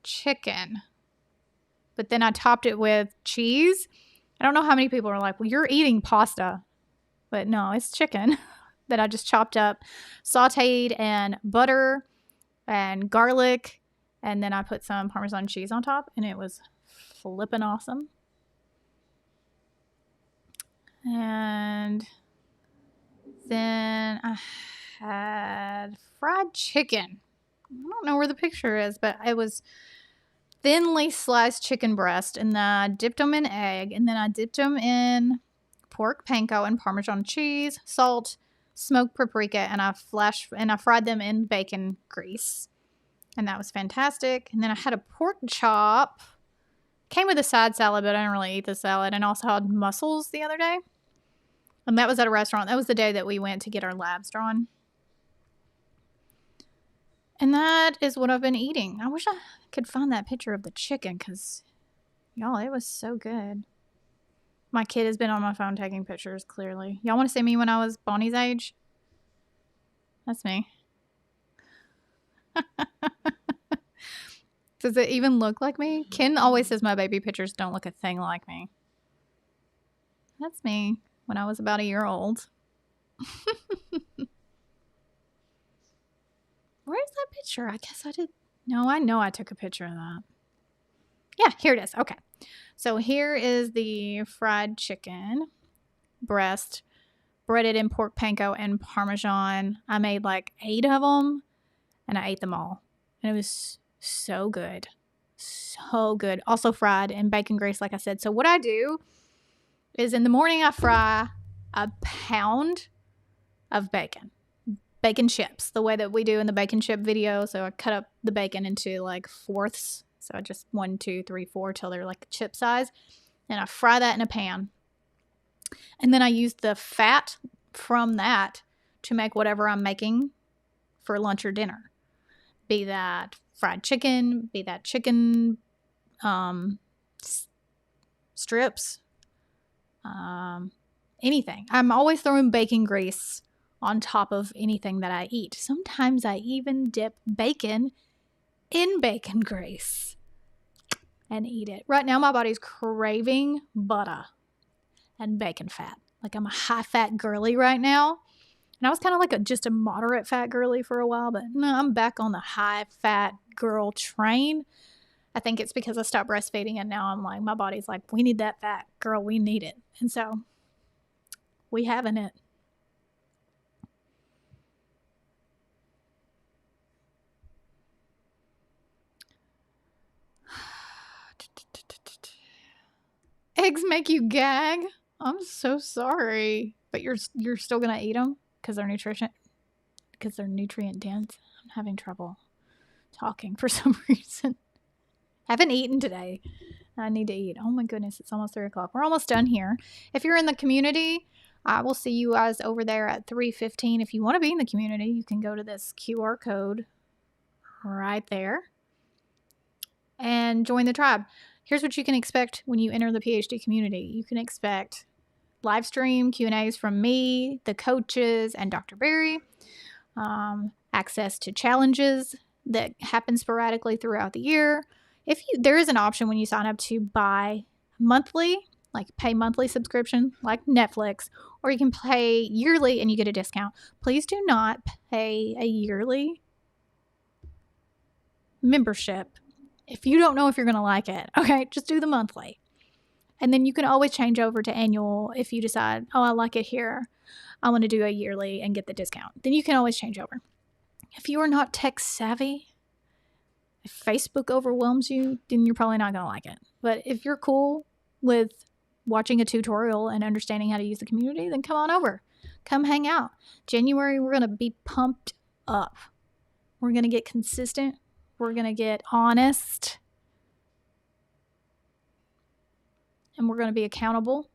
chicken. But then I topped it with cheese. I don't know how many people are like, well, you're eating pasta. But no, it's chicken that I just chopped up, sauteed in butter and garlic. And then I put some Parmesan cheese on top. And it was flippin' awesome. And then I had fried chicken. I don't know where the picture is, but it was thinly sliced chicken breast, and then I dipped them in egg, and then I dipped them in pork panko and Parmesan cheese, salt, smoked paprika, and I fried them in bacon grease, and that was fantastic. And then I had a pork chop. Came with a side salad, but I didn't really eat the salad, and also had mussels the other day. And that was at a restaurant. That was the day that we went to get our labs drawn. And that is what I've been eating. I wish I could find that picture of the chicken because, y'all, it was so good. My kid has been on my phone taking pictures, clearly. Y'all want to see me when I was Bonnie's age? That's me. Does it even look like me? Ken always says my baby pictures don't look a thing like me. That's me when I was about a year old. Where's that picture? I guess I did. No, I know I took a picture of that. Yeah, here it is. Okay. So here is the fried chicken breast, breaded in pork panko and Parmesan. I made like 8 of them and I ate them all. And it was so good. So good. Also fried in bacon grease, like I said. So what I do is in the morning I fry a pound of bacon. Bacon chips, the way that we do in the bacon chip video. So I cut up the bacon into like fourths. So I just 1, 2, 3, 4 till they're like chip size. And I fry that in a pan. And then I use the fat from that to make whatever I'm making for lunch or dinner. Be that fried chicken, be that chicken strips, anything. I'm always throwing bacon grease on top of anything that I eat. Sometimes I even dip bacon in bacon grease and eat it. Right now my body's craving butter and bacon fat. Like I'm a high fat girly right now. And I was kind of like just a moderate fat girly for a while, but no, I'm back on the high fat girl train. I think it's because I stopped breastfeeding and now I'm like, my body's like, we need that fat, girl, we need it. And so we having it. Eggs make you gag? I'm so sorry. But you're still going to eat them because they're nutrition, because they're nutrient dense. I'm having trouble talking for some reason. Haven't eaten today. I need to eat. Oh my goodness, it's almost 3 o'clock. We're almost done here. If you're in the community, I will see you guys over there at 3:15. If you want to be in the community, you can go to this QR code right there and join the tribe. Here's what you can expect when you enter the PhD community. You can expect live stream Q&As from me, the coaches, and Dr. Barry. Access to challenges that happen sporadically throughout the year. There is an option when you sign up to buy monthly, like pay monthly subscription, like Netflix, or you can pay yearly and you get a discount. Please do not pay a yearly membership if you don't know if you're going to like it. Okay, just do the monthly. And then you can always change over to annual if you decide, oh, I like it here. I want to do a yearly and get the discount. Then you can always change over. If you are not tech savvy, if Facebook overwhelms you, then you're probably not going to like it. But if you're cool with watching a tutorial and understanding how to use the community, then come on over. Come hang out. January, we're going to be pumped up. We're going to get consistent. We're going to get honest. And we're going to be accountable.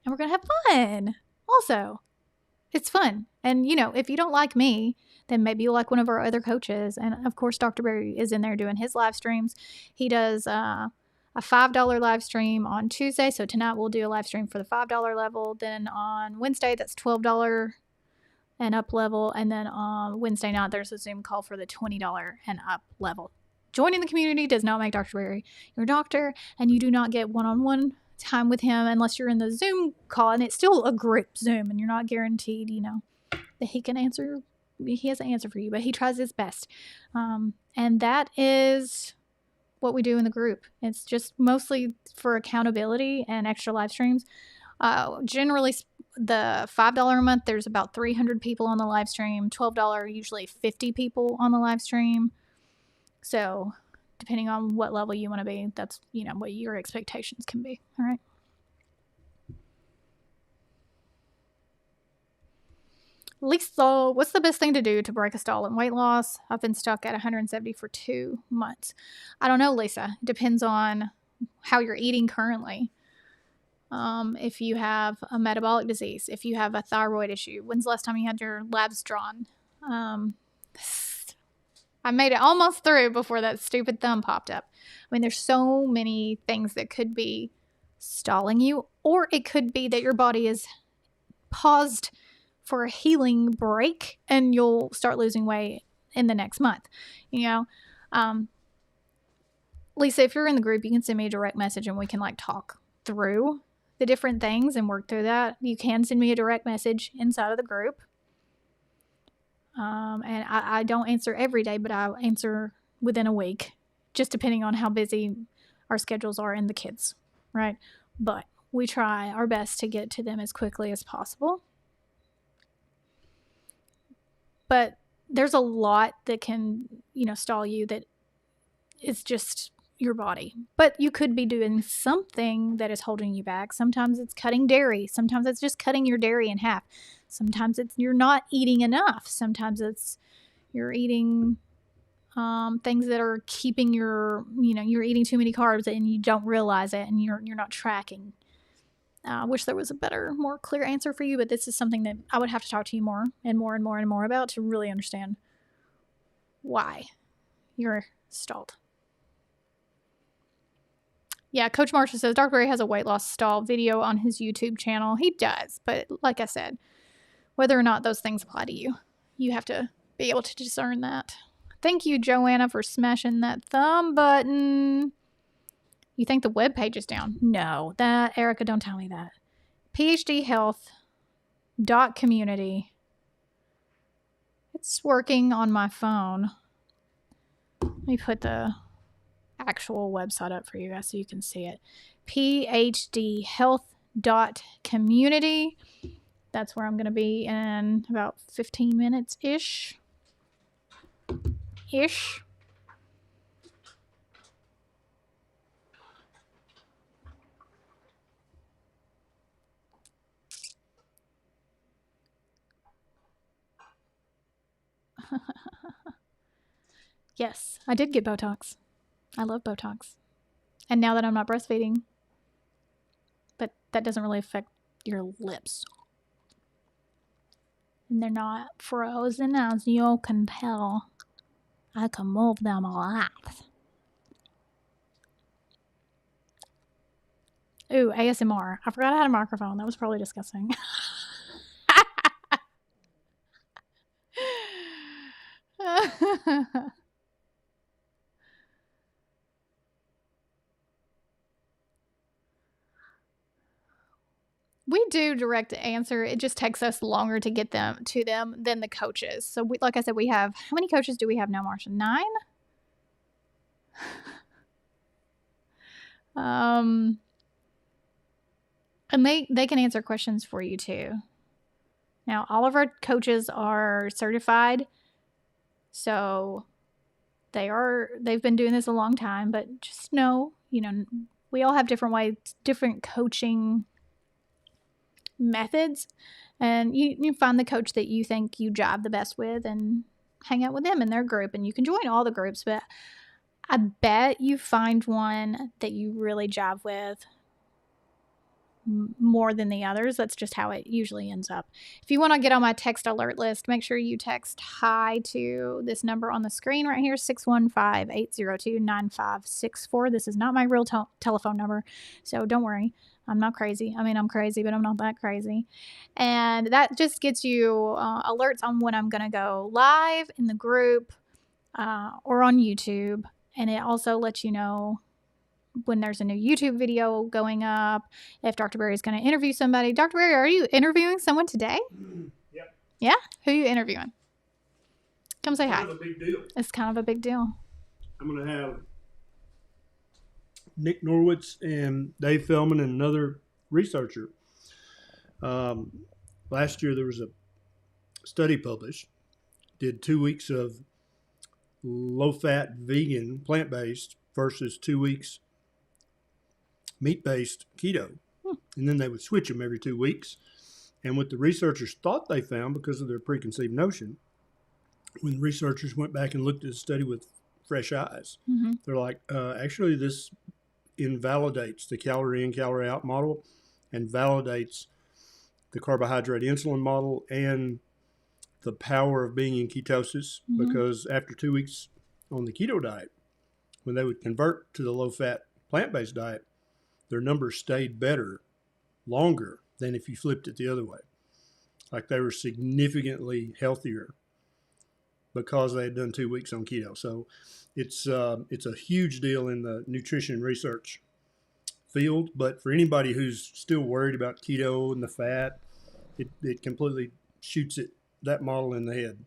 And we're going to have fun. Also, it's fun. And, if you don't like me, then maybe you'll like one of our other coaches. And, of course, Dr. Barry is in there doing his live streams. He does a $5 live stream on Tuesday. So tonight we'll do a live stream for the $5 level. Then on Wednesday, that's $12 and up level. And then on Wednesday night, there's a Zoom call for the $20 and up level. Joining the community does not make Dr. Barry your doctor, and you do not get one-on-one time with him unless you're in the Zoom call, and it's still a group Zoom, and you're not guaranteed, that he can answer. He has an answer for you, but he tries his best. And that is what we do in the group. It's just mostly for accountability and extra live streams. Generally, the $5 a month, there's about 300 people on the live stream. $12, usually 50 people on the live stream. So depending on what level you want to be, that's, what your expectations can be. All right. Lisa, what's the best thing to do to break a stall in weight loss? I've been stuck at 170 for 2 months. I don't know, Lisa. It depends on how you're eating currently. if you have a metabolic disease, if you have a thyroid issue. When's the last time you had your labs drawn? I made it almost through before that stupid thumb popped up. I mean, there's so many things that could be stalling you, or it could be that your body is paused for a healing break and you'll start losing weight in the next month. Lisa, if you're in the group, you can send me a direct message and we can talk through the different things and work through that. You can send me a direct message inside of the group. And I don't answer every day, but I'll answer within a week, just depending on how busy our schedules are and the kids, right? But we try our best to get to them as quickly as possible. But there's a lot that can, stall you that is just your body. But you could be doing something that is holding you back. Sometimes it's cutting dairy. Sometimes it's just cutting your dairy in half. Sometimes it's you're not eating enough. Sometimes it's you're eating things that are keeping you're eating too many carbs and you don't realize it and you're not tracking. I wish there was a better, more clear answer for you, but this is something that I would have to talk to you more and more and more and more about to really understand why you're stalled. Yeah, Coach Marsha says Dr. Berry has a weight loss stall video on his YouTube channel. He does, but like I said, whether or not those things apply to you, you have to be able to discern that. Thank you, Joanna, for smashing that thumb button. You think the web page is down? No, Erica, don't tell me that. PhDhealth.community. It's working on my phone. Let me put the actual website up for you guys so you can see it. PhDhealth.community. That's where I'm going to be in about 15 minutes ish. Yes, I did get Botox. I love Botox. And now that I'm not breastfeeding, but that doesn't really affect your lips. And they're not frozen, as you can tell. I can move them a lot. Ooh, ASMR. I forgot I had a microphone. That was probably disgusting. We do direct answer. It just takes us longer to get them to them than the coaches. So, like I said, we have, how many coaches do we have now, Marsha? 9? And they can answer questions for you too. Now, all of our coaches are certified, so they've been doing this a long time. But just know, we all have different ways, different coaching methods, and you find the coach that you think you jive the best with and hang out with them in their group, and you can join all the groups, but I bet you find one that you really jive with more than the others. That's just how it usually ends up. If you want to get on my text alert list, make sure you text hi to this number on the screen right here, 615-802-9564. This is not my real telephone number, so don't worry. I'm not crazy. I mean, I'm crazy, but I'm not that crazy. And that just gets you alerts on when I'm going to go live in the group or on YouTube. And it also lets you know when there's a new YouTube video going up, if Dr. Berry is going to interview somebody. Dr. Berry, are you interviewing someone today? Yep. Yeah? Who are you interviewing? Come say hi. It's kind of a big deal. It's kind of a big deal. I'm going to have Nick Norwitz and Dave Feldman and another researcher. Last year there was a study published, did 2 weeks of low-fat, vegan, plant-based versus 2 weeks meat-based keto. And then they would switch them every 2 weeks. And what the researchers thought they found, because of their preconceived notion, when the researchers went back and looked at the study with fresh eyes, they're like, actually this invalidates the calorie in, calorie out model and validates the carbohydrate insulin model and the power of being in ketosis, because after 2 weeks on the keto diet, when they would convert to the low-fat plant-based diet, their numbers stayed better longer than if you flipped it the other way. Like they were significantly healthier because they had done 2 weeks on keto. So it's a huge deal in the nutrition research field. But for anybody who's still worried about keto and the fat, it completely shoots that model in the head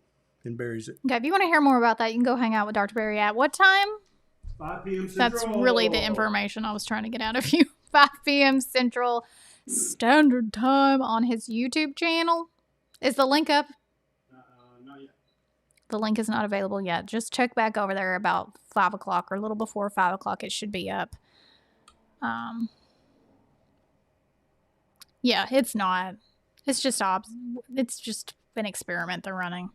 and buries it. Okay, if you want to hear more about that, you can go hang out with Dr. Barry at what time? 5 p.m. Central. That's really the information I was trying to get out of you. 5 p.m. Central Standard Time on his YouTube channel. Is the link up? Not yet. The link is not available yet. Just check back over there about 5 o'clock or a little before 5 o'clock. It should be up. Yeah, it's not. It's just an experiment they're running.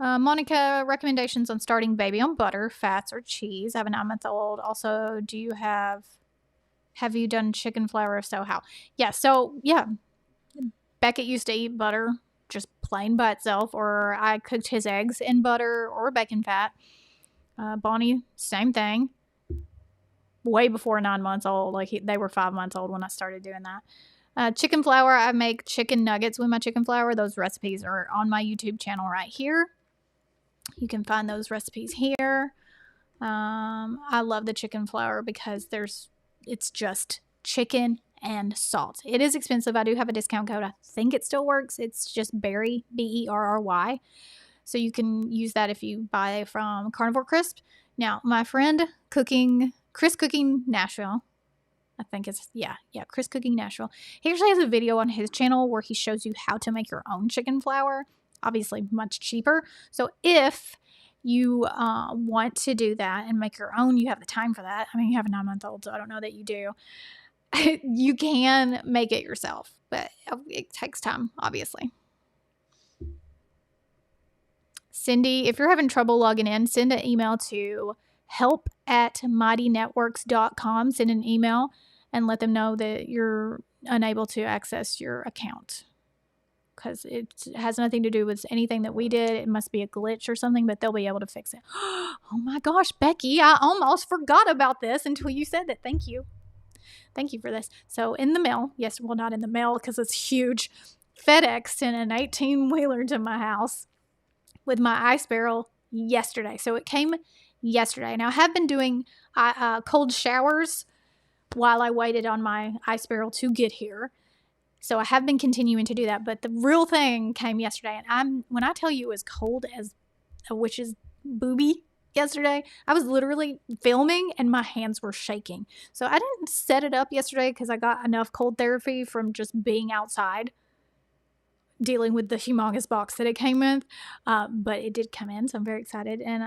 Monica, recommendations on starting baby on butter, fats, or cheese. I have a 9-month-old. Also, have you done chicken flour? If so, how? Yeah, Beckett used to eat butter just plain by itself, or I cooked his eggs in butter or bacon fat. Bonnie, same thing. Way before 9 months old. They were 5 months old when I started doing that. Chicken flour, I make chicken nuggets with my chicken flour. Those recipes are on my YouTube channel right here. You can find those recipes here. I love the chicken flour because it's just chicken and salt. It is expensive. I do have a discount code. I think it still works. It's just Berry, Berry. So you can use that if you buy from Carnivore Crisp. Now, my friend Chris Cooking Nashville, I think it's, Chris Cooking Nashville. He actually has a video on his channel where he shows you how to make your own chicken flour. Obviously, much cheaper. So if you want to do that and make your own, you have the time for that. I mean, you have a 9-month-old, so I don't know that you do. You can make it yourself, but it takes time, obviously. Cindy, if you're having trouble logging in, send an email to help@mightynetworks.com. Send an email and let them know that you're unable to access your account, because it has nothing to do with anything that we did. It must be a glitch or something, but they'll be able to fix it. Oh my gosh, Becky, I almost forgot about this until you said that. Thank you. Thank you for this. So in the mail, not in the mail because it's huge, FedEx sent an 18-wheeler to my house with my ice barrel yesterday. So it came yesterday. Now I have been doing cold showers while I waited on my ice barrel to get here. So I have been continuing to do that, but the real thing came yesterday. And when I tell you it was cold as a witch's booby yesterday, I was literally filming and my hands were shaking. So I didn't set it up yesterday because I got enough cold therapy from just being outside dealing with the humongous box that it came with. But it did come in, so I'm very excited. And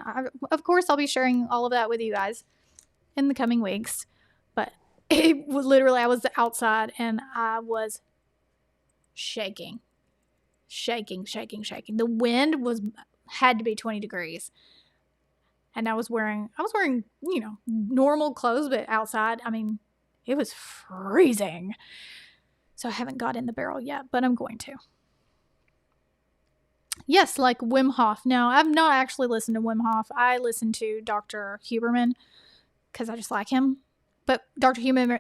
of course, I'll be sharing all of that with you guys in the coming weeks. But it was literally, I was outside and I was shaking. The wind had to be 20 degrees. And I was wearing, normal clothes, but outside, I mean, it was freezing. So I haven't got in the barrel yet, but I'm going to. Yes, like Wim Hof. Now, I've not actually listened to Wim Hof. I listened to Dr. Huberman because I just like him. But Dr. Huberman,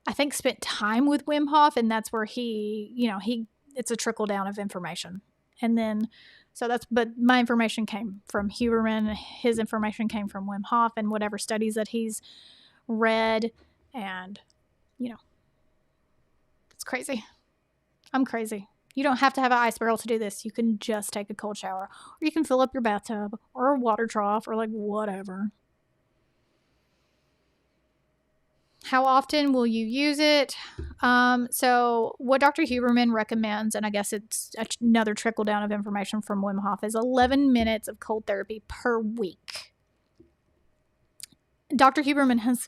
I think, spent time with Wim Hof, and that's where it's a trickle down of information. And then, but my information came from Huberman. His information came from Wim Hof and whatever studies that he's read. And, it's crazy. I'm crazy. You don't have to have an ice barrel to do this. You can just take a cold shower, or you can fill up your bathtub or a water trough or whatever. How often will you use it? So what Dr. Huberman recommends, and I guess it's another trickle down of information from Wim Hof, is 11 minutes of cold therapy per week. Dr. Huberman has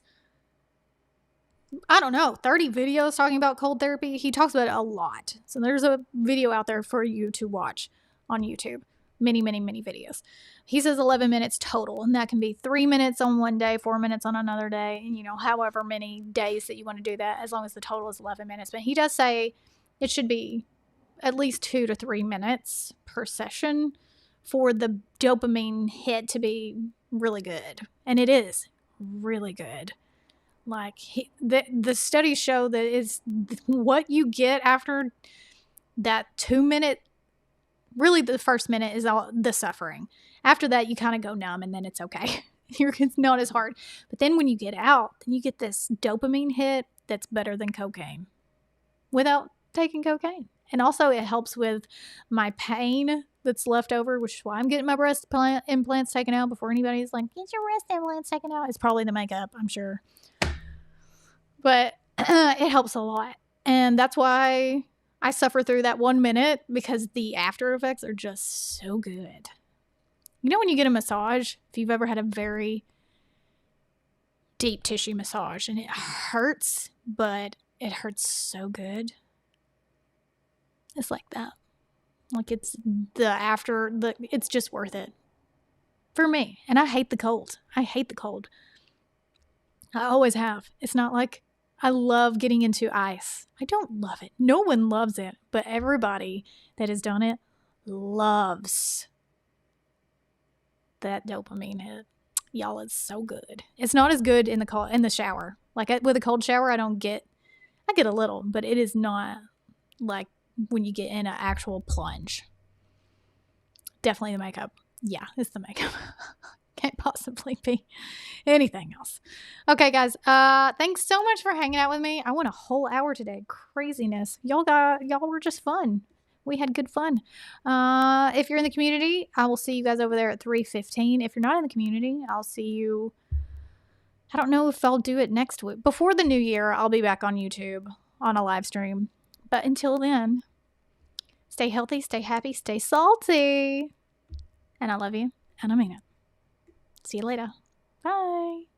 I don't know, 30 videos talking about cold therapy. He talks about it a lot. So there's a video out there for you to watch on YouTube. Many, many, many videos. He says 11 minutes total, and that can be 3 minutes on one day, 4 minutes on another day, and, however many days that you want to do that, as long as the total is 11 minutes. But he does say it should be at least 2 to 3 minutes per session for the dopamine hit to be really good. And it is really good. Like, the studies show that is what you get after that 2 minute, really the first minute is all the suffering. After that, you kind of go numb, and then it's okay. It's not as hard. But then when you get out, then you get this dopamine hit that's better than cocaine without taking cocaine. And also it helps with my pain that's left over, which is why I'm getting my breast implants taken out before anybody's like, get your breast implants taken out. It's probably the makeup, I'm sure. But it helps a lot. And that's why I suffer through that 1 minute, because the after effects are just so good. When you get a massage, if you've ever had a very deep tissue massage and it hurts, but it hurts so good. It's like that. Like, it's it's just worth it for me. And I hate the cold. I always have. It's not like I love getting into ice. I don't love it. No one loves it, but everybody that has done it loves that dopamine hit. Y'all, it's so good. It's not as good in the shower. Like, with a cold shower, I get a little, but it is not like when you get in an actual plunge. Definitely the makeup. Yeah, it's the makeup. Can't possibly be anything else. Okay, guys. Thanks so much for hanging out with me. I went a whole hour today. Craziness. Y'all were just fun. We had good fun. If you're in the community, I will see you guys over there at 3:15. If you're not in the community, I'll see you. I don't know if I'll do it next week. Before the new year, I'll be back on YouTube on a live stream. But until then, stay healthy, stay happy, stay salty. And I love you, and I mean it. See you later. Bye.